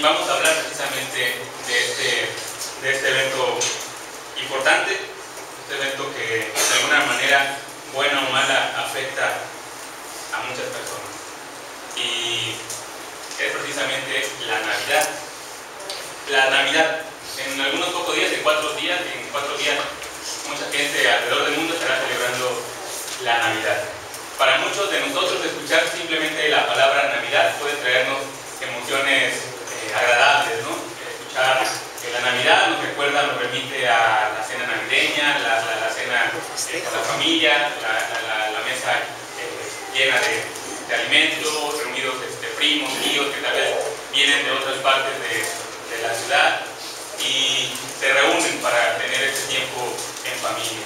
vamos a hablar precisamente de este evento importante, este evento que de alguna manera, buena o mala, afecta a muchas personas. Y es precisamente la Navidad. La Navidad, en algunos pocos días, en 4 días, mucha gente alrededor del mundo estará celebrando la Navidad. Para muchos de nosotros, escuchar simplemente la palabra Navidad puede traernos emociones agradables, ¿no? Escuchar la Navidad nos recuerda, nos remite a la cena navideña, la cena con la familia, la mesa llena de alimentos, reunidos primos, tíos que tal vez vienen de otras partes de la ciudad y se reúnen para tener este tiempo en familia.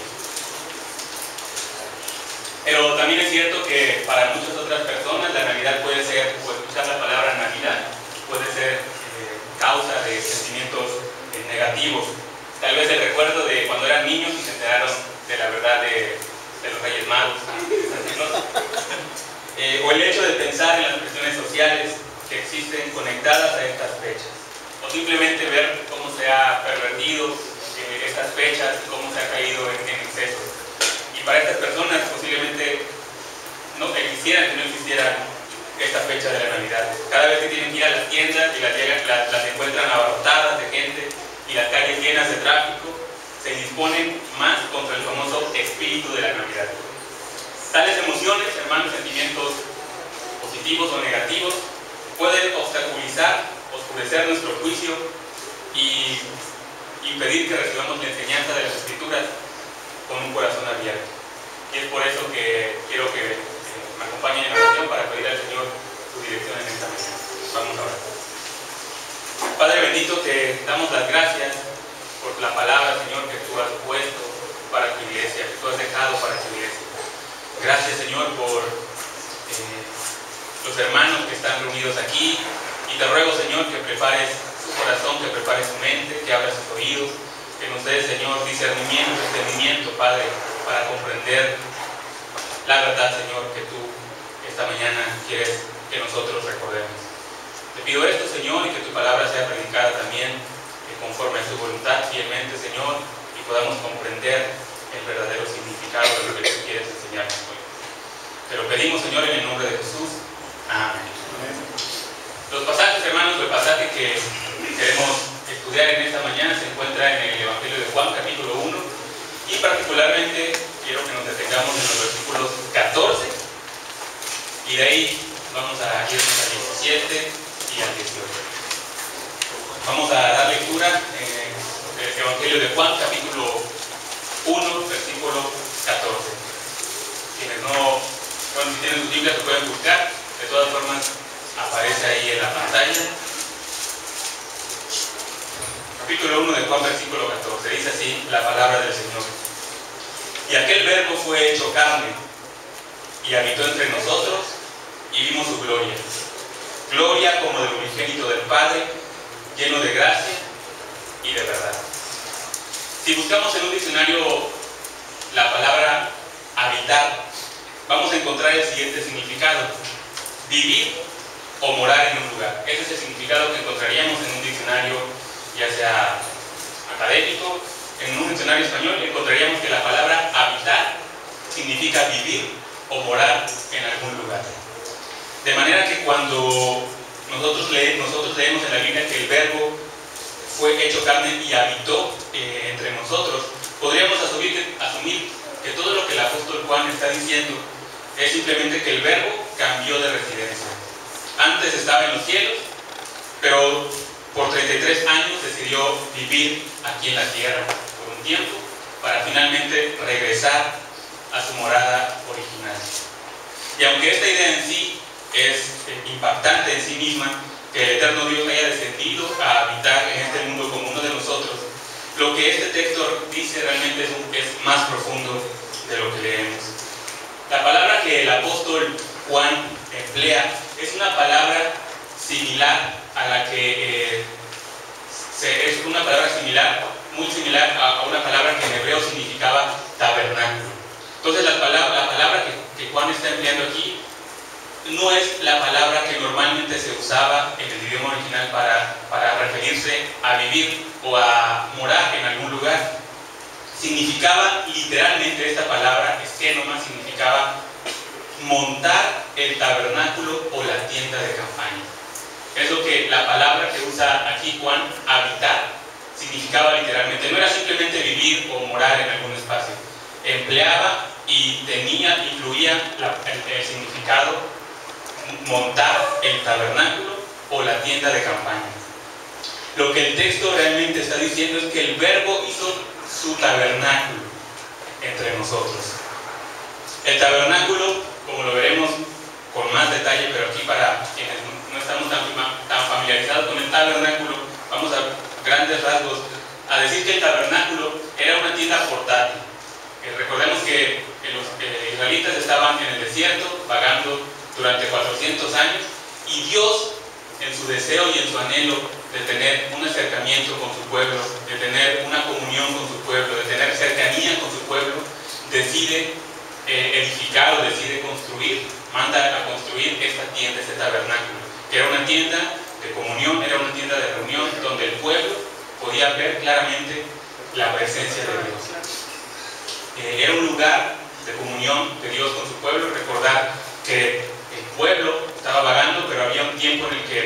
Pero también es cierto que para muchas otras personas la Navidad puede ser, o escuchar la palabra Navidad, puede ser causa de sentimientos negativos. Tal vez el recuerdo de cuando eran niños y se enteraron de la verdad de los Reyes Magos, o el hecho de pensar en las presiones sociales que existen conectadas a estas fechas, o simplemente ver cómo se ha pervertido estas fechas y cómo se ha caído en exceso. Y para estas personas posiblemente no quisieran que no existiera esta fecha de la Navidad. Cada vez que tienen que ir a las tiendas y las encuentran abarrotadas de gente y las calles llenas de tráfico, se disponen más contra el famoso espíritu de la Navidad. Tales emociones, hermanos, sentimientos positivos o negativos, pueden obstaculizar, oscurecer nuestro juicio y impedir que recibamos la enseñanza de las Escrituras con un corazón abierto. Y es por eso que quiero que me acompañen en oración para pedir al Señor su dirección en esta mañana. Vamos a orar. Padre bendito, te damos las gracias por la palabra, Señor, que tú has puesto para tu iglesia, que tú has dejado para tu iglesia. Gracias, Señor, por los hermanos que están reunidos aquí, y te ruego, Señor, que prepares su corazón, que prepares su mente, que abras sus oídos, que nos dé, Señor, discernimiento, entendimiento, Padre, para comprender la verdad, Señor, que tú esta mañana quieres que nosotros recordemos. Te pido esto, Señor, y que tu palabra sea predicada también conforme a tu voluntad, fielmente, Señor, y podamos comprender el verdadero significado de lo que tú quieres enseñarnos hoy. Te lo pedimos, Señor, en el nombre de Jesús. Amén. Los pasajes, hermanos, el pasaje que queremos estudiar en esta mañana se encuentra en el Evangelio de Juan, capítulo 1, y particularmente quiero que nos detengamos en los versículos 14, y de ahí vamos a irnos al 17 y al 18. Vamos a dar lectura en el Evangelio de Juan, capítulo 1, versículo 14. Quienes no, bueno, si tienen sus Biblias, lo pueden buscar. De todas formas, aparece ahí en la pantalla. Capítulo 1 de Juan, versículo 14. Dice así la palabra del Señor. Y aquel verbo fue hecho carne, y habitó entre nosotros, y vimos su gloria. Gloria como del unigénito del Padre, lleno de gracia y de verdad. Si buscamos en un diccionario la palabra habitar, vamos a encontrar el siguiente significado: vivir o morar en un lugar. Ese es el significado que encontraríamos en un diccionario, ya sea académico. En un diccionario español encontraríamos que la palabra habitar significa vivir o morar en algún lugar. De manera que cuando nosotros leemos en la Biblia que el verbo fue hecho carne y habitó entre nosotros, podríamos asumir que todo lo que el apóstol Juan está diciendo es simplemente que el verbo cambió de residencia. Antes estaba en los cielos, pero por 33 años decidió vivir aquí en la tierra por un tiempo, para finalmente regresar a su morada original. Y aunque esta idea en sí es impactante en sí misma, que el eterno Dios haya descendido a habitar en este mundo como uno de nosotros, lo que este texto dice realmente es más profundo de lo que leemos. La palabra que el apóstol Juan emplea es una palabra similar a la que es una palabra muy similar a una palabra que en hebreo significaba tabernáculo. Entonces la palabra que Juan está empleando aquí no es la palabra que normalmente se usaba en el idioma original para referirse a vivir o a morar en algún lugar. Significaba literalmente, esta palabra esquenoma significaba montar el tabernáculo o la tienda de campaña. Es lo que la palabra que usa aquí Juan, habitar, significaba literalmente. No era simplemente vivir o morar en algún espacio. Empleaba y incluía el significado montar el tabernáculo o la tienda de campaña. Lo que el texto realmente está diciendo es que el Verbo hizo su tabernáculo entre nosotros. El tabernáculo, como lo veremos con más detalle, pero aquí para quienes no estamos tan familiarizados con el tabernáculo, vamos a grandes rasgos a decir que el tabernáculo era una tienda portátil. Recordemos que los israelitas estaban en el desierto vagando durante 400 años, y Dios, en su deseo y en su anhelo de tener un acercamiento con su pueblo, de tener una comunión con su pueblo, de tener cercanía con su pueblo, decide edificar o decide construir, manda a construir esta tienda, este tabernáculo, que era una tienda de comunión, era una tienda de reunión donde el pueblo podía ver claramente la presencia de Dios. Era un lugar de comunión de Dios con su pueblo. Recordar que el pueblo estaba vagando, pero había un tiempo en el que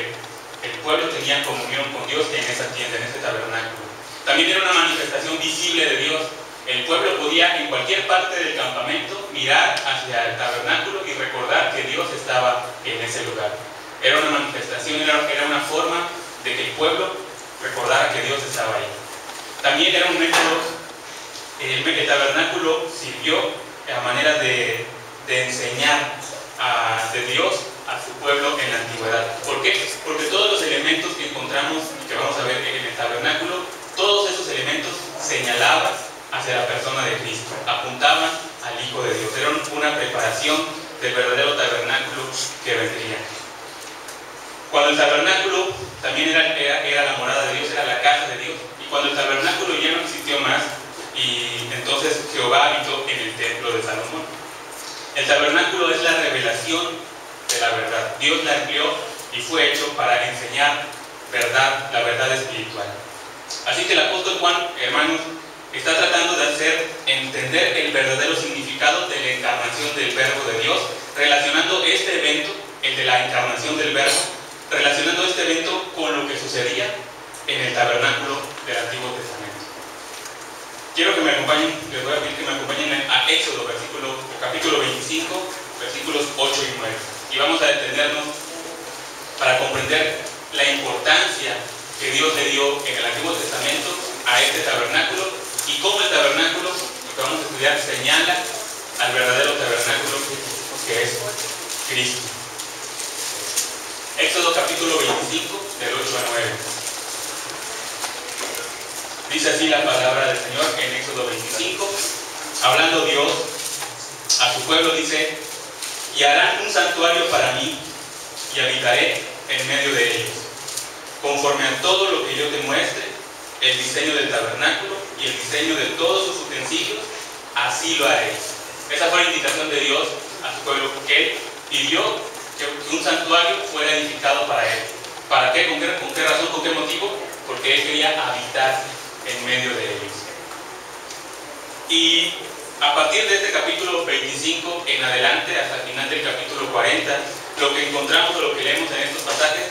el pueblo tenía comunión con Dios en esa tienda, en ese tabernáculo. También era una manifestación visible de Dios. El pueblo podía en cualquier parte del campamento mirar hacia el tabernáculo y recordar que Dios estaba en ese lugar. Era una manifestación, era una forma de que el pueblo recordara que Dios estaba ahí. También era un método. El tabernáculo sirvió a manera de enseñar de Dios a su pueblo en la antigüedad. ¿Por qué? Porque todos los elementos que encontramos y que vamos a ver en el tabernáculo, todos esos elementos señalaban hacia la persona de Cristo, apuntaban al Hijo de Dios. Era una preparación del verdadero tabernáculo que vendría. Cuando el tabernáculo también era la morada de Dios, era la casa de Dios, y cuando el tabernáculo ya no existió más, y entonces Jehová habitó en el templo de Salomón. El tabernáculo es la revelación de la verdad. Dios la empleó y fue hecho para enseñar verdad, la verdad espiritual. Así que el apóstol Juan, hermanos, está tratando de hacer entender el verdadero significado de la encarnación del Verbo de Dios, relacionando este evento, el de la encarnación del Verbo, relacionando este evento con lo que sucedía en el tabernáculo del Antiguo Testamento. Quiero que me acompañen, les voy a pedir que me acompañen a Éxodo, capítulo 25, versículos 8 y 9. Y vamos a detenernos para comprender la importancia que Dios le dio en el Antiguo Testamento a este tabernáculo y cómo el tabernáculo, lo que vamos a estudiar, señala al verdadero tabernáculo que es Cristo. Éxodo capítulo 25, del 8 a 9. Dice así la palabra del Señor en Éxodo 25, hablando Dios a su pueblo, dice: y harán un santuario para mí, y habitaré en medio de ellos, conforme a todo lo que yo te muestre, el diseño del tabernáculo y el diseño de todos sus utensilios, así lo haré. Esa fue la indicación de Dios a su pueblo, que Él pidió que un santuario fuera edificado para Él. ¿Para qué? ¿Con qué razón? ¿Con qué motivo? Porque Él quería habitar en medio de ellos. Y a partir de este capítulo 25 en adelante, hasta el final del capítulo 40, lo que encontramos o lo que leemos en estos pasajes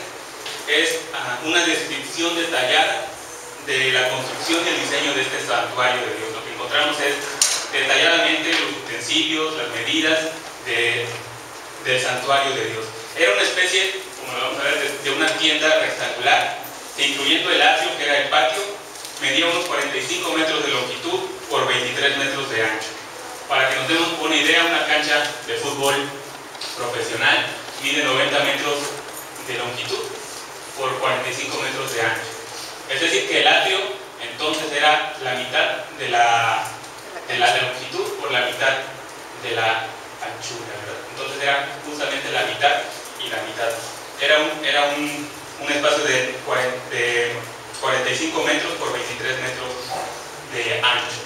es una descripción detallada de la construcción y el diseño de este santuario de Dios. Lo que encontramos es detalladamente los utensilios, las medidas del santuario de Dios. Era una especie, como lo vamos a ver, de una tienda rectangular, que incluyendo el atrio, que era el patio, medía unos 45 metros de longitud por 23 metros de ancho. Para que nos demos una idea, una cancha de fútbol profesional mide 90 metros de longitud por 45 metros de ancho. Es decir, que el atrio entonces era la mitad de la longitud por la mitad de la anchura, ¿verdad? Entonces era justamente la mitad y la mitad. Era un espacio de 45 metros por 23 metros de ancho.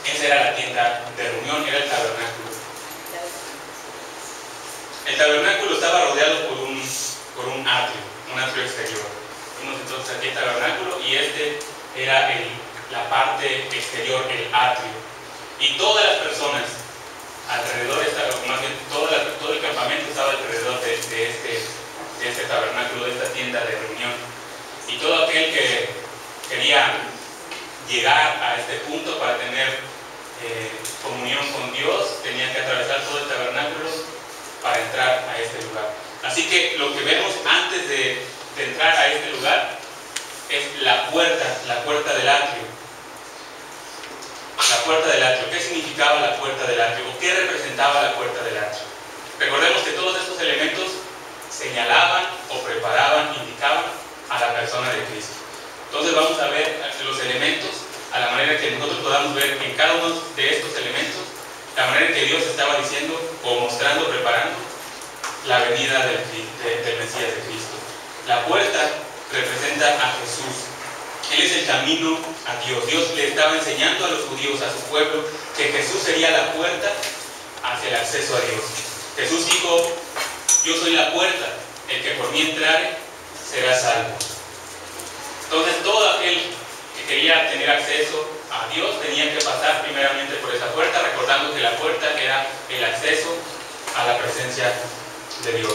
Esa era la tienda de reunión, era el tabernáculo. El tabernáculo estaba rodeado por un atrio exterior. Vemos entonces aquí el tabernáculo y este era la parte exterior, el atrio. Y todas las personas alrededor, más bien todo el campamento estaba alrededor de este tabernáculo, de esta tienda de reunión. Y todo aquel que quería llegar a este punto para tener comunión con Dios tenía que atravesar todo el tabernáculo para entrar a este lugar. Así que lo que vemos antes de entrar a este lugar es la puerta del atrio. La puerta del atrio. ¿Qué significaba la puerta del atrio? ¿O qué representaba la puerta del atrio? Recordemos que todos estos elementos señalaban o preparaban, indicaban a la persona de Cristo. Entonces vamos a ver los elementos a la manera que nosotros podamos ver en cada uno de estos elementos la manera en que Dios estaba diciendo o mostrando, preparando la venida del Mesías de Cristo. La puerta representa a Jesús. Él es el camino a Dios. Dios le estaba enseñando a los judíos, a su pueblo, que Jesús sería la puerta hacia el acceso a Dios. Jesús dijo: yo soy la puerta, el que por mí entrare será salvo. Entonces todo aquel que quería tener acceso a Dios tenía que pasar primeramente por esa puerta, recordando que la puerta era el acceso a la presencia de Dios.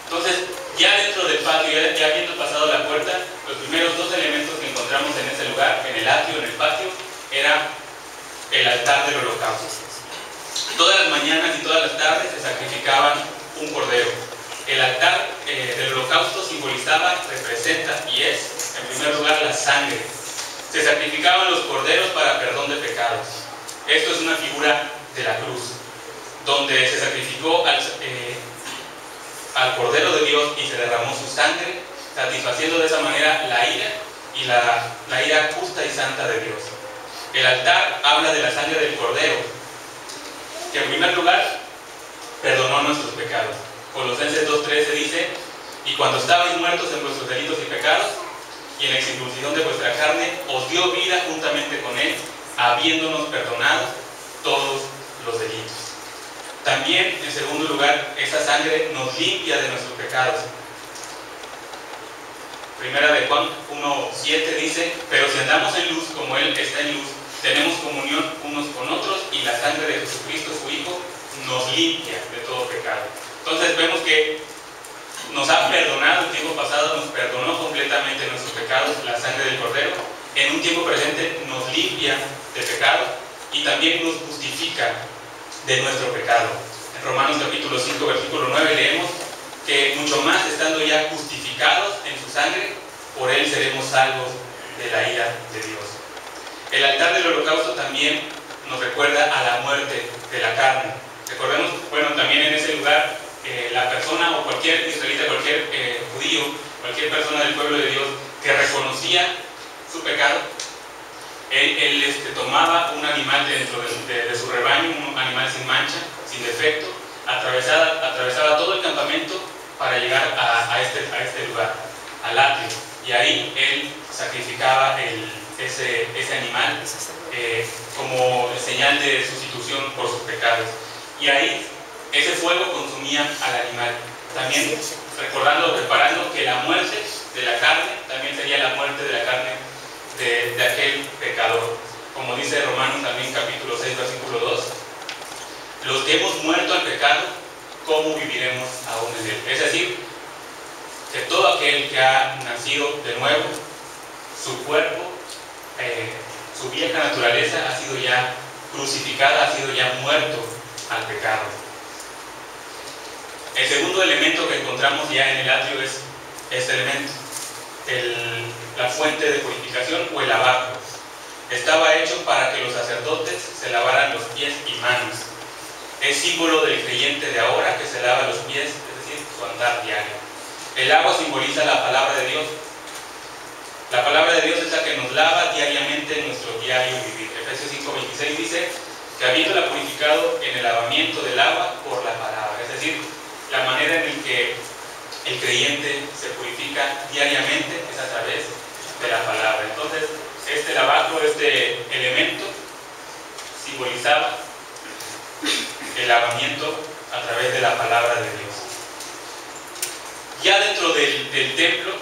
Entonces, ya dentro del patio, ya habiendo pasado la puerta, los primeros dos elementos que encontramos en ese lugar, en el atrio, en el patio, era el altar del holocausto. Todas las mañanas y todas las tardes se sacrificaban un cordero. El altar del holocausto simbolizaba, representa y es, en primer lugar, la sangre. Se sacrificaban los corderos para perdón de pecados. Esto es una figura de la cruz, donde se sacrificó al Cordero de Dios y se derramó su sangre, satisfaciendo de esa manera la ira y la ira justa y santa de Dios. El altar habla de la sangre del Cordero, que en primer lugar perdonó nuestros pecados. Colosenses 2:13 dice: y cuando estabais muertos en vuestros delitos y pecados, y en la circuncisión de vuestra carne, os dio vida juntamente con Él, habiéndonos perdonado todos los delitos. También, en segundo lugar, esa sangre nos limpia de nuestros pecados. Primera de Juan 1:7 dice: pero si andamos en luz como Él está en luz, tenemos comunión unos con otros, y la sangre de Jesucristo, su Hijo, nos limpia de todo pecado. Entonces vemos que nos ha perdonado, el tiempo pasado nos perdonó completamente nuestros pecados, la sangre del Cordero. En un tiempo presente nos limpia de pecado y también nos justifica de nuestro pecado. En Romanos capítulo 5, versículo 9 leemos que mucho más estando ya justificados en su sangre, por Él seremos salvos de la ira de Dios. El altar del holocausto también nos recuerda a la muerte de la carne. Recordemos, bueno, también en ese lugar la persona o cualquier israelita, cualquier judío, cualquier persona del pueblo de Dios que reconocía su pecado, él tomaba un animal dentro de su rebaño, un animal sin mancha, sin defecto, atravesaba todo el campamento para llegar a este lugar, al atrio, y ahí él sacrificaba ese animal como señal de sustitución por sus pecados. Y ahí ese fuego consumía al animal. También recordando, preparando que la muerte de la carne también sería la muerte de la carne de aquel pecador. Como dice Romanos también capítulo 6, versículo 2: los que hemos muerto al pecado, ¿cómo viviremos aún en él? Es decir, que todo aquel que ha nacido de nuevo, su cuerpo, su vieja naturaleza ha sido ya crucificada, ha sido ya muerto al pecado. El segundo elemento que encontramos ya en el atrio es este elemento, la fuente de purificación o el lavacro. Estaba hecho para que los sacerdotes se lavaran los pies y manos. Es símbolo del creyente de ahora que se lava los pies, es decir, su andar diario. El agua simboliza la palabra de Dios. La palabra de Dios es la que nos lava diariamente en nuestro diario vivir. Efesios 5:26 dice que habiéndola purificado en el lavamiento del agua por la palabra, es decir, la manera en la que el creyente se purifica diariamente es a través de la palabra. Entonces, este lavacro, este elemento, simbolizaba el lavamiento a través de la palabra de Dios. Ya dentro del templo,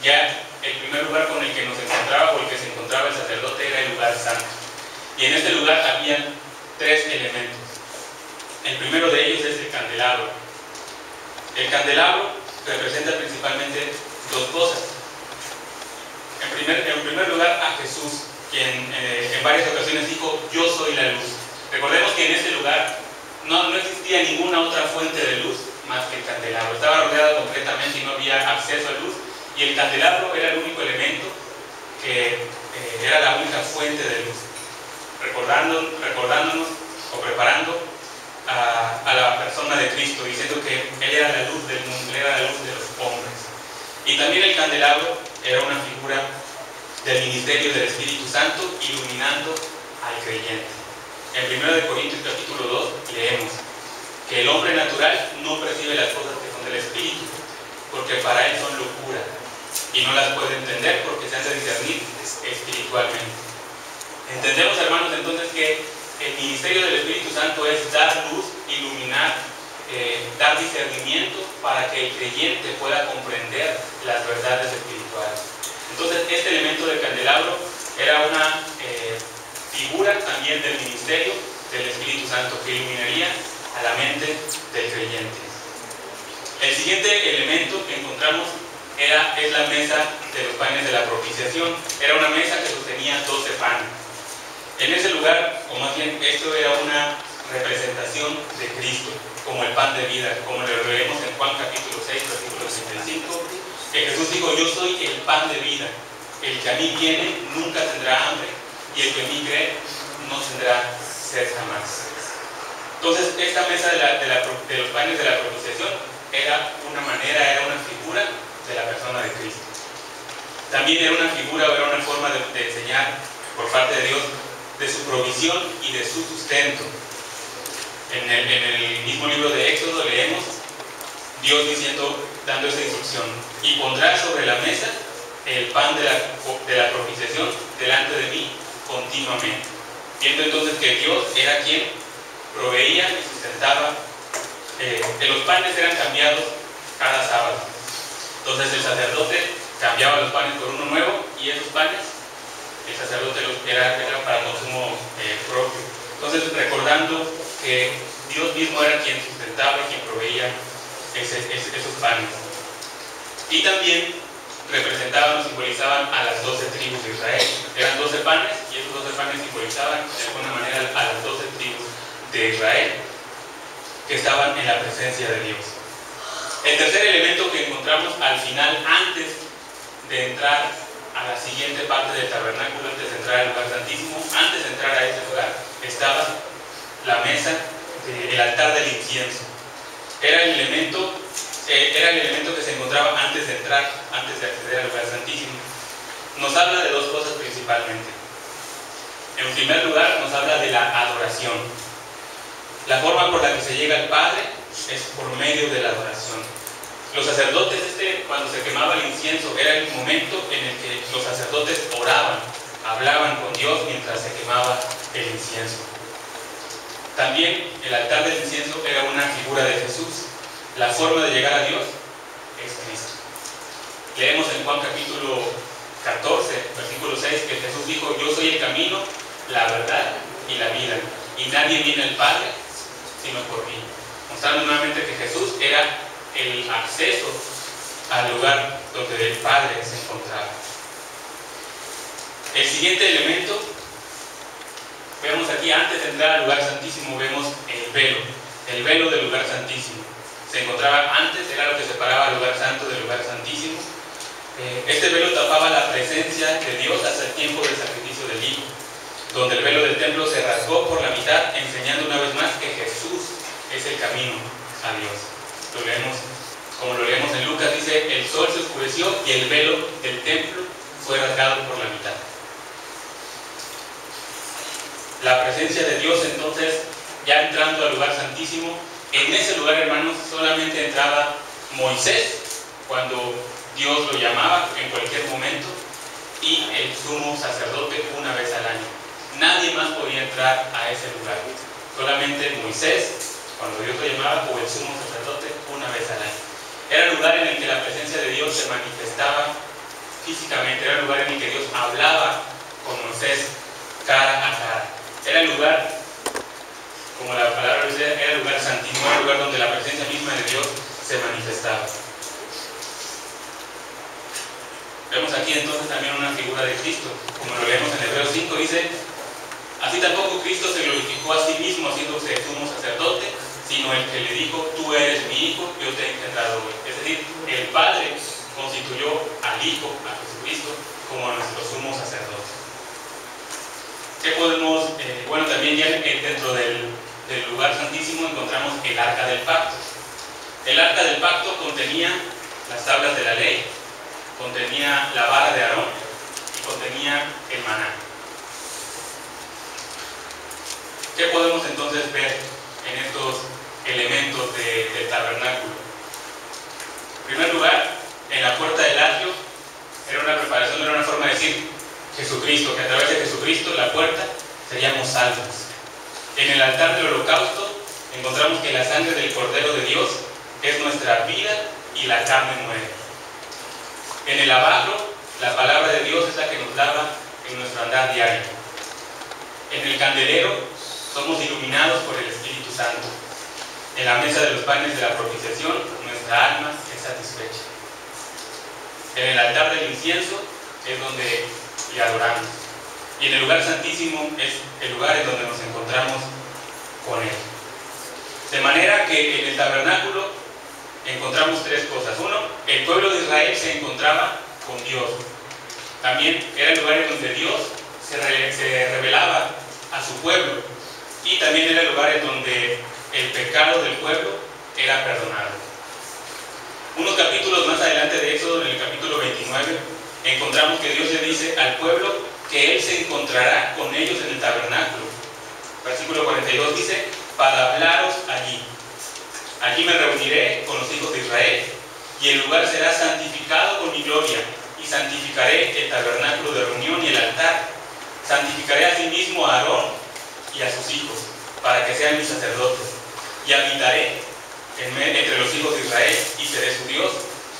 ya el primer lugar con el que nos encontraba o el que se encontraba el sacerdote era el lugar santo. Y en este lugar habían tres elementos. El primero de ellos es el candelabro. El candelabro representa principalmente dos cosas. En primer lugar, a Jesús, quien en varias ocasiones dijo: yo soy la luz. Recordemos que en este lugar no existía ninguna otra fuente de luz más que el candelabro. Estaba rodeado completamente y no había acceso a luz, y el candelabro era el único elemento que era la única fuente de luz, recordándonos o preparando a la persona de Cristo, diciendo que Él era la luz del mundo, Él era la luz de los hombres. Y también el candelabro era una figura del ministerio del Espíritu Santo iluminando al creyente. En 1 Corintios capítulo 2 leemos que el hombre natural no percibe las cosas que son del Espíritu, porque para él son locura, y no las puede entender porque se han de discernir espiritualmente. Entendemos, hermanos, entonces que el ministerio del Espíritu Santo es dar luz, iluminar, dar discernimiento para que el creyente pueda comprender las verdades espirituales. Entonces, este elemento del candelabro era una figura también del ministerio del Espíritu Santo que iluminaría a la mente del creyente. El siguiente elemento que encontramos es la mesa de los panes de la propiciación. Era una mesa que sostenía 12 panes. En ese lugar, o más bien, esto era una representación de Cristo como el pan de vida, como lo leemos en Juan capítulo 6, versículo 65, que Jesús dijo: yo soy el pan de vida, el que a mí viene nunca tendrá hambre, y el que en mí cree no tendrá sed jamás. Entonces, esta mesa de los panes de la propiciación era una figura de la persona de Cristo. También era una figura, era una forma de enseñar por parte de Dios de su provisión y de su sustento. En el mismo libro de Éxodo leemos Dios dando esa instrucción: y pondrás sobre la mesa el pan de la propiciación delante de mí continuamente. Viendo entonces que Dios era quien proveía y sustentaba. Los panes eran cambiados cada sábado. Entonces el sacerdote cambiaba los panes por uno nuevo, y esos panes el sacerdote era para consumo propio. Entonces, recordando que Dios mismo era quien sustentaba y quien proveía esos panes. Y también representaban o simbolizaban a las 12 tribus de Israel. Eran 12 panes, y esos 12 panes simbolizaban de alguna manera a las 12 tribus de Israel que estaban en la presencia de Dios. El tercer elemento que encontramos al final, antes de entrar a la siguiente parte del tabernáculo, antes de entrar al lugar santísimo, antes de entrar a ese lugar, estaba la mesa, el altar del incienso. Era el elemento que se encontraba antes de entrar, antes de acceder al lugar santísimo. Nos habla de dos cosas principalmente. En primer lugar, nos habla de la adoración. La forma por la que se llega al Padre es por medio de la adoración. Los sacerdotes, cuando se quemaba el incienso, era el momento en el que los sacerdotes oraban, hablaban con Dios mientras se quemaba el incienso. También el altar del incienso era una figura de Jesús. La forma de llegar a Dios es Cristo. Leemos en Juan capítulo 14, versículo 6, que Jesús dijo: yo soy el camino, la verdad y la vida, y nadie viene al Padre sino por mí. Mostrando nuevamente que Jesús era el acceso al lugar donde el Padre se encontraba. El siguiente elemento, vemos aquí, antes de entrar al lugar santísimo, vemos el velo del lugar santísimo. Se encontraba antes, era lo que separaba el lugar santo del lugar santísimo. Este velo tapaba la presencia de Dios hasta el tiempo del sacrificio del Hijo, donde el velo del templo se rasgó por la mitad, enseñando una vez más que Jesús es el camino a Dios. Como lo leemos en Lucas, dice: el sol se oscureció y el velo del templo fue rasgado por la mitad. La presencia de Dios, entonces, ya entrando al lugar santísimo, en ese lugar, hermanos, solamente entraba Moisés cuando Dios lo llamaba en cualquier momento, y el sumo sacerdote una vez al año. Nadie más podía entrar a ese lugar, solamente Moisés cuando Dios lo llamaba, o el sumo sacerdote una vez al año. Era el lugar en el que la presencia de Dios se manifestaba físicamente, era el lugar en el que Dios hablaba con Moisés cara a cara. Era el lugar, como la palabra dice, era el lugar santísimo, era el lugar donde la presencia misma de Dios se manifestaba. Vemos aquí entonces también una figura de Cristo, como lo leemos en Hebreos 5, dice: así tampoco Cristo se glorificó a sí mismo haciéndose sumo sacerdote, sino el que le dijo: tú eres mi hijo, yo te he engendrado hoy. Es decir, el Padre constituyó al Hijo, a Jesucristo, como nuestro sumo sacerdote. ¿Qué podemos? Bueno, también ya dentro del lugar santísimo encontramos el arca del pacto. El arca del pacto contenía las tablas de la ley, contenía la vara de Aarón y contenía el maná. ¿Qué podemos entonces ver en estos elementos del tabernáculo? En primer lugar, en la puerta del atrio era una preparación, era una forma de decir Jesucristo, que a través de Jesucristo, la puerta, seríamos salvos. En el altar del holocausto encontramos que la sangre del Cordero de Dios es nuestra vida y la carne muere. En el lavabro, la palabra de Dios es la que nos lava en nuestro andar diario. En el candelero somos iluminados por el Espíritu Santo. En la mesa de los panes de la propiciación, nuestra alma es satisfecha. En el altar del incienso es donde le adoramos. Y en el lugar santísimo es el lugar en donde nos encontramos con Él. De manera que en el tabernáculo encontramos tres cosas. Uno, el pueblo de Israel se encontraba con Dios. También era el lugar en donde Dios se revelaba a su pueblo. Y también era el lugar en donde el pecado del pueblo era perdonado. Unos capítulos más adelante de Éxodo, en el capítulo 29, encontramos que Dios le dice al pueblo que Él se encontrará con ellos en el tabernáculo. Versículo 42 dice: para hablaros allí. Allí me reuniré con los hijos de Israel, y el lugar será santificado con mi gloria, y santificaré el tabernáculo de reunión y el altar. Santificaré asimismo a Aarón y a sus hijos, para que sean mis sacerdotes, y habitaré entre los hijos de Israel, y seré su Dios,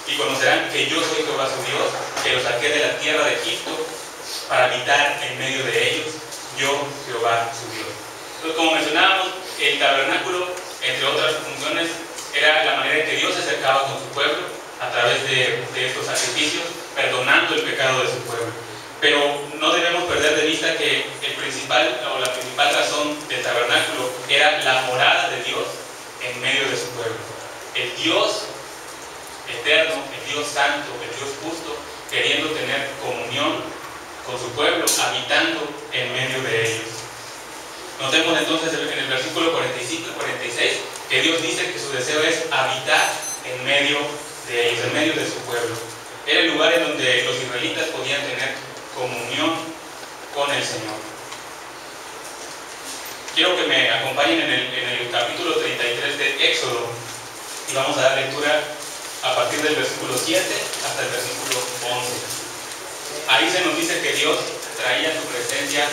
y conocerán que yo soy Jehová su Dios, que los saqué de la tierra de Egipto, para habitar en medio de ellos, yo Jehová su Dios. Entonces, como mencionábamos, el tabernáculo, entre otras funciones, era la manera en que Dios se acercaba con su pueblo a través de estos sacrificios, perdonando el pecado de su pueblo. Pero no debemos perder de vista que la principal razón del tabernáculo era la morada de Dios en medio de su pueblo. El Dios eterno, el Dios santo, el Dios justo, queriendo tener comunión con su pueblo, habitando en medio de ellos. Notemos entonces en el versículo 45 y 46 que Dios dice que su deseo es habitar en medio de ellos, en medio de su pueblo. Era el lugar en donde los israelitas podían tener comunión con el Señor. Quiero que me acompañen en el capítulo 33 de Éxodo, y vamos a dar lectura a partir del versículo 7 hasta el versículo 11. Ahí se nos dice que Dios traía su presencia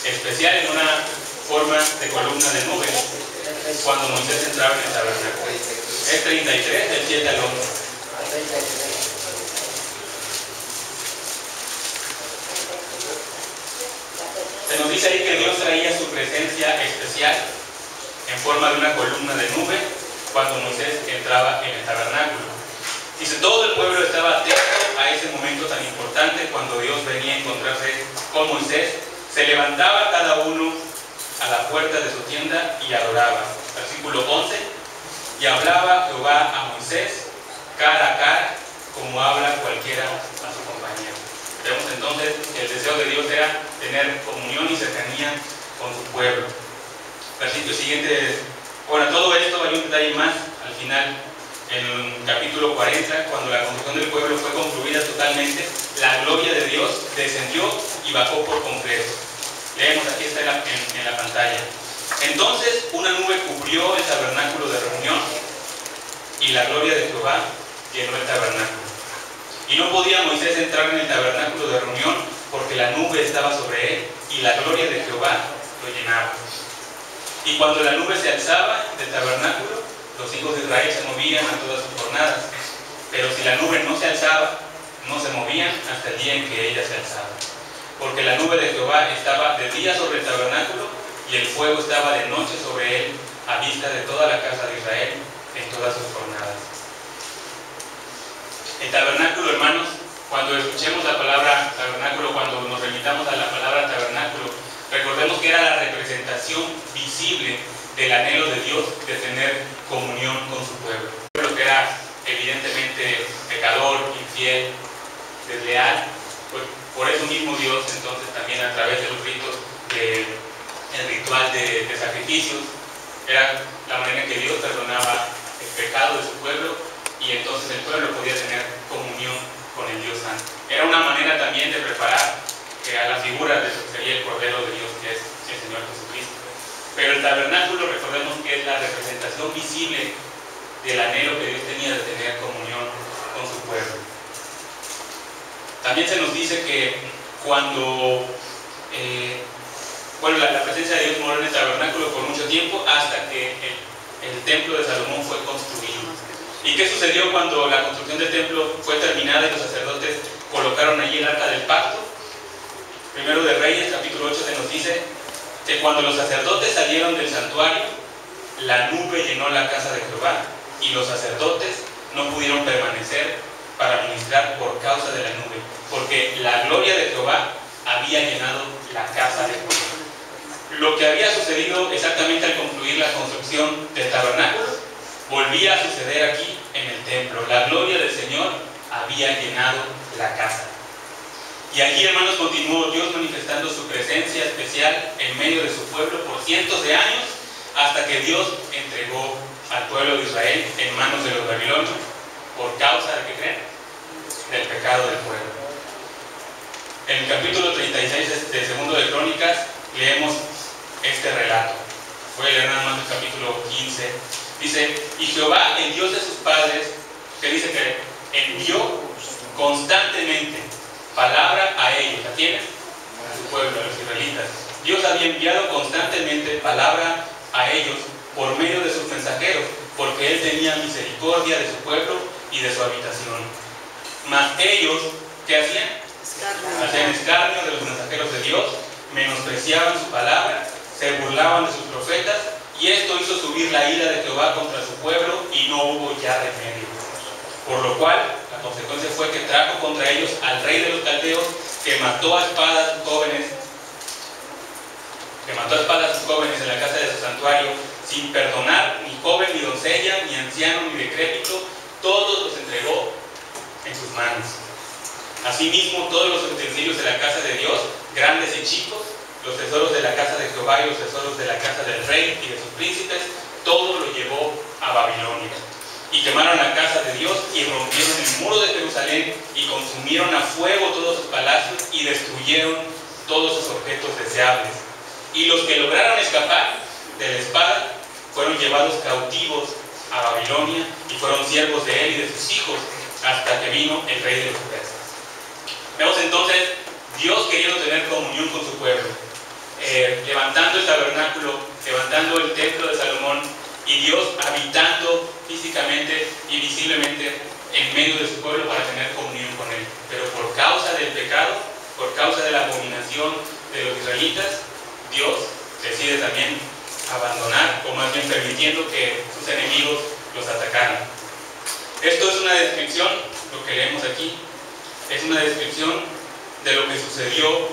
especial en una forma de columna de nube cuando Moisés entraba en el tabernáculo. Es 33, del 7 al 11. Se nos dice ahí que Dios traía su presencia especial en forma de una columna de nube cuando Moisés entraba en el tabernáculo. Dice, todo el pueblo estaba atento a ese momento tan importante cuando Dios venía a encontrarse con Moisés. Se levantaba cada uno a la puerta de su tienda y adoraba. Versículo 11. Y hablaba Jehová a Moisés cara a cara, como habla cualquiera a su compañero. Vemos entonces que el deseo de Dios era tener comunión y cercanía con su pueblo. Versículo siguiente. Bueno, todo esto hay un detalle más al final. En el capítulo 40, cuando la construcción del pueblo fue concluida totalmente, la gloria de Dios descendió y bajó por completo. Leemos, aquí está en la pantalla. Entonces una nube cubrió el tabernáculo de reunión, y la gloria de Jehová llenó el tabernáculo. Y no podía Moisés entrar en el tabernáculo de reunión, porque la nube estaba sobre él, y la gloria de Jehová lo llenaba. Y cuando la nube se alzaba del tabernáculo, los hijos de Israel se movían a todas sus jornadas. la nube no se alzaba, no se movían hasta el día en que ella se alzaba. Porque la nube de Jehová estaba de día sobre el tabernáculo, y el fuego estaba de noche sobre él, a vista de toda la casa de Israel, en todas sus jornadas. El tabernáculo, hermanos, cuando escuchemos la palabra tabernáculo, cuando nos remitamos a la palabra tabernáculo, recordemos que era la representación visible del anhelo de Dios de tener comunión con su pueblo. Un pueblo que era evidentemente pecador, infiel, desleal, pues por eso mismo Dios entonces también a través de los ritos, el ritual de sacrificios, era la manera en que Dios perdonaba el pecado de su pueblo, y entonces el pueblo podía tener comunión con el Dios Santo. Era una manera también de preparar a la figura de lo que sería el Cordero de Dios, que es el Señor Jesucristo. Pero el tabernáculo, recordemos que es la representación visible del anhelo que Dios tenía de tener comunión con su pueblo. También se nos dice que cuando la presencia de Dios moró en el tabernáculo por mucho tiempo, hasta que el templo de Salomón fue construido. ¿Y qué sucedió cuando la construcción del templo fue terminada y los sacerdotes colocaron allí el arca del pacto? Primero de Reyes, capítulo 8, se nos dice que cuando los sacerdotes salieron del santuario, la nube llenó la casa de Jehová, y los sacerdotes no pudieron permanecer para ministrar por causa de la nube, porque la gloria de Jehová había llenado la casa de Jehová. Lo que había sucedido exactamente al concluir la construcción del tabernáculo, volvía a suceder aquí en el templo. La gloria del Señor había llenado la casa. Y allí, hermanos, continuó Dios manifestando su presencia especial en medio de su pueblo por cientos de años, hasta que Dios entregó al pueblo de Israel en manos de los babilonios, por causa de, ¿qué creen?, del pecado del pueblo. En el capítulo 36 de Segundo de Crónicas leemos este relato. Voy a leer nada más el capítulo 15. Dice: y Jehová, el Dios de sus padres, que dice que envió constantemente palabra a ellos. ¿A quiénes? A su pueblo, a los israelitas. Dios había enviado constantemente palabra a ellos por medio de sus mensajeros, porque Él tenía misericordia de su pueblo y de su habitación. Mas ellos, ¿qué hacían? Hacían escarnio de los mensajeros de Dios, menospreciaban su palabra, se burlaban de sus profetas, y esto hizo subir la ira de Jehová contra su pueblo, y no hubo ya remedio. Por lo cual, la consecuencia fue que trajo contra ellos al rey de los caldeos, que mató a espadas a sus jóvenes en la casa de su santuario, sin perdonar ni joven ni doncella, ni anciano ni decrépito, todos los entregó en sus manos. Asimismo, todos los utensilios de la casa de Dios, grandes y chicos, los tesoros de la casa de Jehová y los tesoros de la casa del rey y de sus príncipes, todo lo llevó a Babilonia. Y quemaron la casa de Dios, y rompieron el muro de Jerusalén, y consumieron a fuego todos sus palacios, y destruyeron todos sus objetos deseables. Y los que lograron escapar de la espada fueron llevados cautivos a Babilonia, y fueron siervos de él y de sus hijos, hasta que vino el rey de los persas. Vemos entonces Dios queriendo tener comunión con su pueblo, levantando el tabernáculo, levantando el templo de Salomón, y Dios habitando físicamente y visiblemente en medio de su pueblo para tener comunión con él. Pero por causa del pecado, por causa de la abominación de los israelitas, Dios decide también abandonar, o más bien permitiendo que sus enemigos los atacaran. Esto es una descripción, lo que leemos aquí, es una descripción de lo que sucedió,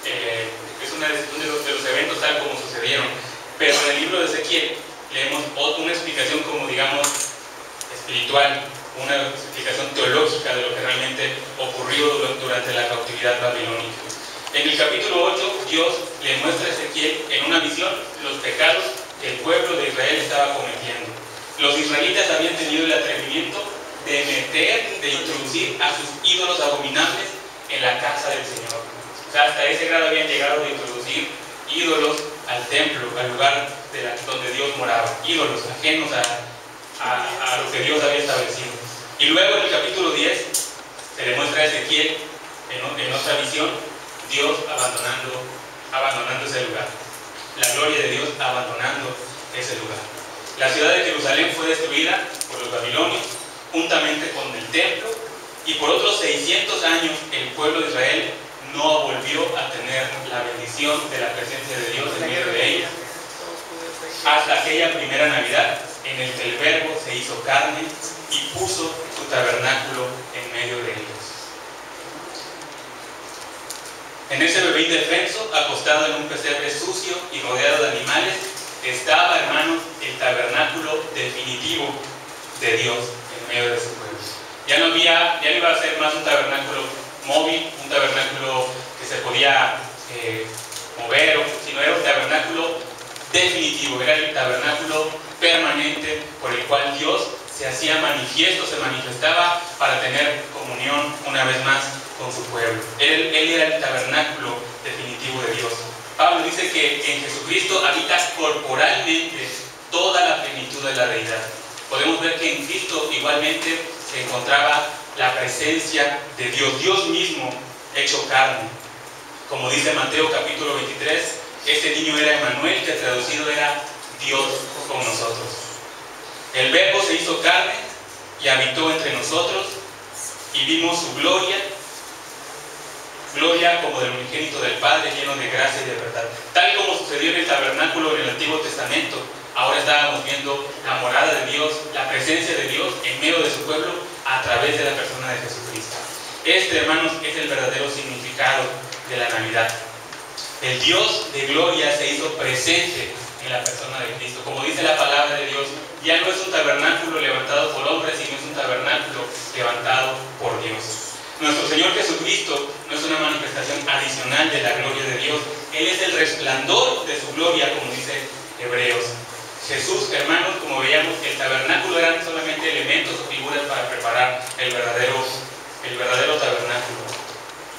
es una descripción de los eventos tal como sucedieron. Pero en el libro de Ezequiel leemos una explicación como, digamos, espiritual, una explicación teológica de lo que realmente ocurrió durante la cautividad babilónica. En el capítulo 8, Dios le muestra a Ezequiel en una visión los pecados que el pueblo de Israel estaba cometiendo. Los israelitas habían tenido el atrevimiento de introducir a sus ídolos abominables en la casa del Señor. O sea, hasta ese grado habían llegado de introducir ídolos al templo, al lugar donde Dios moraba, ídolos ajenos a lo que Dios había establecido. Y luego en el capítulo 10 se le muestra a Ezequiel en otra visión, Dios abandonando ese lugar, la gloria de Dios abandonando ese lugar. La ciudad de Jerusalén fue destruida por los babilonios, juntamente con el templo, y por otros 600 años el pueblo de Israel no volvió a tener la bendición de la presencia de Dios en medio de ellos, hasta aquella primera Navidad en el que el Verbo se hizo carne y puso su tabernáculo en medio de ellos. En ese bebé indefenso, acostado en un pesebre sucio y rodeado de animales, estaba, hermanos, el tabernáculo definitivo de Dios en medio de su pueblo. Ya no iba a ser más un tabernáculo móvil, un tabernáculo que se podía mover, sino era un tabernáculo definitivo, era el tabernáculo permanente por el cual Dios se hacía manifiesto, se manifestaba para tener comunión una vez más con su pueblo. Él era el tabernáculo definitivo de Dios. Pablo dice que en Jesucristo habita corporalmente toda la plenitud de la deidad. Podemos ver que en Cristo igualmente se encontraba la presencia de Dios, Dios mismo hecho carne. Como dice Mateo capítulo 23, este niño era Emmanuel, que traducido era Dios con nosotros. El Verbo se hizo carne y habitó entre nosotros, y vimos su gloria, gloria como del unigénito del Padre, lleno de gracia y de verdad. Tal como sucedió en el tabernáculo en el Antiguo Testamento, ahora estábamos viendo la morada de Dios, la presencia de Dios en medio de su pueblo a través de la persona de Jesucristo. Este, hermanos, es el verdadero significado de la Navidad. El Dios de gloria se hizo presente en la persona de Cristo. Como dice la palabra de Dios, ya no es un tabernáculo levantado por hombres, sino es un tabernáculo levantado por Dios. Nuestro Señor Jesucristo no es una manifestación adicional de la gloria de Dios. Él es el resplandor de su gloria, como dice Hebreos. Jesús, hermanos, como veíamos, el tabernáculo eran solamente elementos o figuras para preparar el verdadero tabernáculo.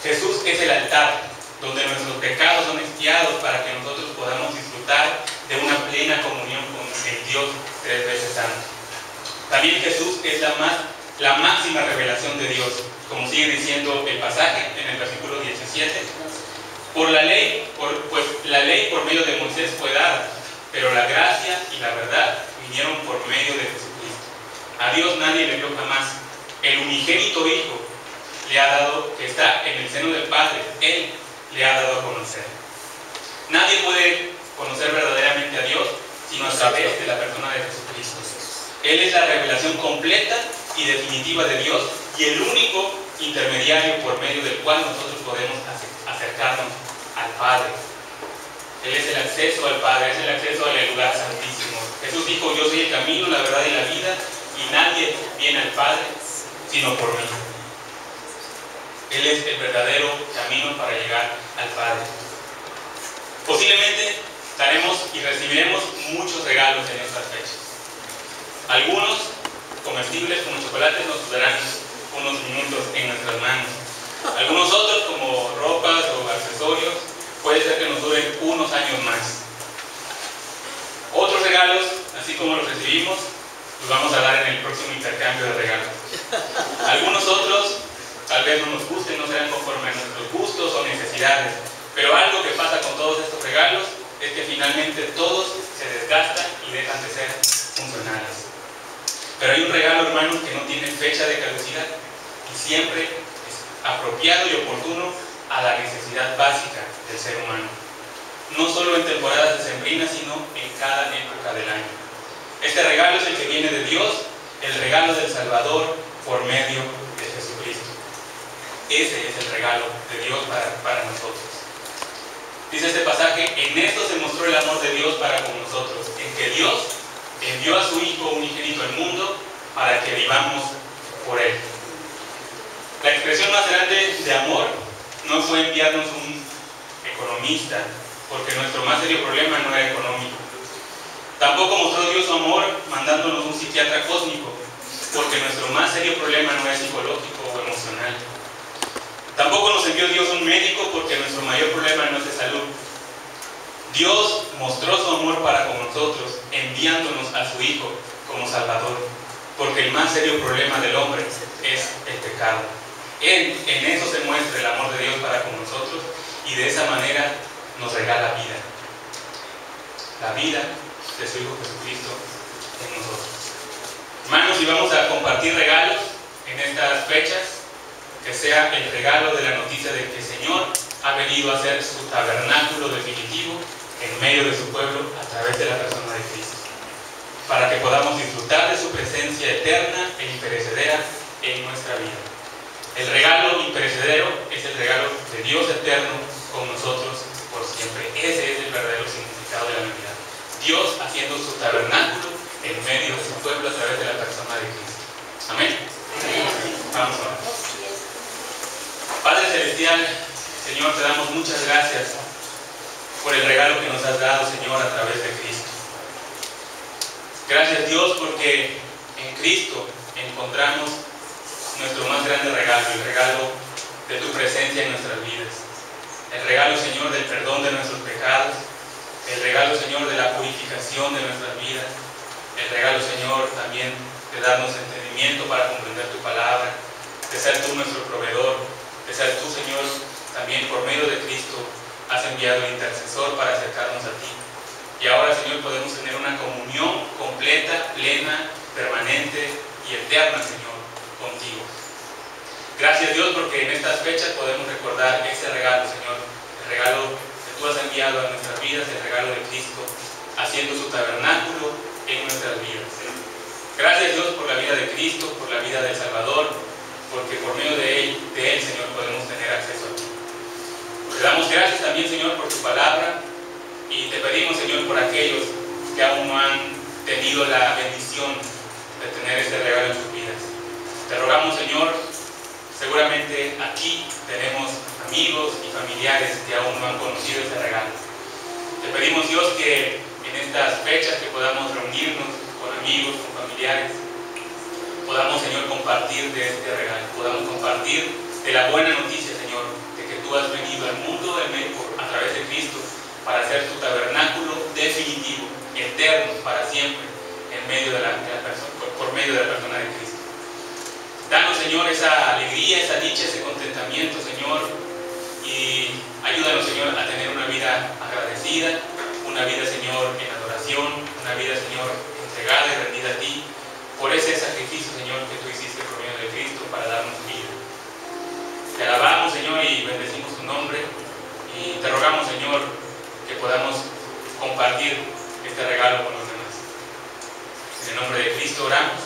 Jesús es el altar donde nuestros pecados son expiados para que nosotros podamos disfrutar de una plena comunión con el Dios tres veces santo. También Jesús es la máxima revelación de Dios, como sigue diciendo el pasaje en el versículo 17. Por la ley, pues la ley por medio de Moisés fue dada, pero la gracia y la verdad vinieron por medio de Jesucristo. A Dios nadie le vio jamás. El unigénito Hijo le ha dado, que está en el seno del Padre, Él le ha dado a conocer. Nadie puede conocer verdaderamente a Dios sino a través de la persona de Jesucristo. Él es la revelación completa y definitiva de Dios y el único intermediario por medio del cual nosotros podemos acercarnos al Padre. Él es el acceso al Padre, es el acceso al lugar santísimo. Jesús dijo: yo soy el camino, la verdad y la vida, y nadie viene al Padre sino por mí. Él es el verdadero camino para llegar al Padre. Posiblemente daremos y recibiremos muchos regalos en estas fechas. Algunos comestibles como chocolates nos durarán unos minutos en nuestras manos. Algunos otros, como ropas o accesorios, puede ser que nos duren unos años más. Otros regalos, así como los recibimos, los vamos a dar en el próximo intercambio de regalos. Algunos otros tal vez no nos gusten, no serán conforme a nuestros gustos o necesidades, pero algo que pasa con todos estos regalos es que finalmente todos se desgastan y dejan de ser funcionales. Pero hay un regalo, hermanos, que no tiene fecha de caducidad y siempre es apropiado y oportuno a la necesidad básica del ser humano. No solo en temporadas decembrinas, sino en cada época del año. Este regalo es el que viene de Dios, el regalo del Salvador por medio de Jesucristo. Ese es el regalo de Dios para nosotros. Dice este pasaje: en esto se mostró el amor de Dios para con nosotros, en que Dios envió a su Hijo unigénito al mundo para que vivamos por Él. La expresión más grande de amor no fue enviarnos un economista, porque nuestro más serio problema no era económico. Tampoco mostró Dios su amor mandándonos un psiquiatra cósmico, porque nuestro más serio problema no es psicológico o emocional. Tampoco nos envió Dios un médico, porque nuestro mayor problema no es de salud. Dios mostró su amor para con nosotros, enviándonos a su Hijo como Salvador, porque el más serio problema del hombre es el pecado. En eso se muestra el amor de Dios para con nosotros, y de esa manera nos regala vida. La vida de su Hijo Jesucristo en nosotros. Hermanos, si vamos a compartir regalos en estas fechas, que sea el regalo de la noticia de que el Señor ha venido a hacer su tabernáculo definitivo en medio de su pueblo a través de la persona de Cristo, para que podamos disfrutar de su presencia eterna e imperecedera en nuestra vida. El regalo imperecedero es el regalo de Dios eterno con nosotros por siempre. Ese es el verdadero significado de la Navidad. Dios haciendo su tabernáculo en medio de su pueblo a través de la persona de Cristo. Amén. Vamos a orar. Padre Celestial, Señor, te damos muchas gracias por el regalo que nos has dado, Señor, a través de Cristo. Gracias, Dios, porque en Cristo encontramos nuestro más grande regalo, el regalo de tu presencia en nuestras vidas. El regalo, Señor, del perdón de nuestros pecados. El regalo, Señor, de la purificación de nuestras vidas. El regalo, Señor, también de darnos entendimiento para comprender tu palabra, de ser tú nuestro proveedor, de ser tú, Señor, también por medio de Cristo has enviado el intercesor para acercarnos a ti. Y ahora, Señor, podemos tener una comunión completa, plena, permanente y eterna, Señor, contigo. Gracias, Dios, porque en estas fechas podemos recordar ese regalo, Señor, el regalo que tú has enviado a nuestras vidas, el regalo de Cristo, haciendo su tabernáculo en nuestras vidas. Gracias, Dios, por la vida de Cristo, por la vida del Salvador, porque por medio de él, Señor, podemos tener acceso a ti. Te damos gracias también, Señor, por tu palabra, y te pedimos, Señor, por aquellos que aún no han tenido la bendición de tener este regalo en sus vidas. Te rogamos, Señor, seguramente aquí tenemos amigos y familiares que aún no han conocido este regalo. Te pedimos, Dios, que en estas fechas que podamos reunirnos con amigos, con familiares, podamos, Señor, compartir de este regalo, podamos compartir de la buena noticia, Señor, de que tú has venido al mundo a través de Cristo para hacer tu tabernáculo definitivo, eterno, para siempre, en medio de por medio de la persona de Cristo. Danos, Señor, esa alegría, esa dicha, ese contentamiento, Señor, y ayúdanos, Señor, a tener una vida agradecida, una vida, Señor, en adoración, una vida, Señor, entregada y rendida a ti, por ese sacrificio, Señor, que tú hiciste por medio de Cristo para darnos vida. Te alabamos, Señor, y bendecimos tu nombre, y te rogamos, Señor, que podamos compartir este regalo con los demás. En el nombre de Cristo oramos.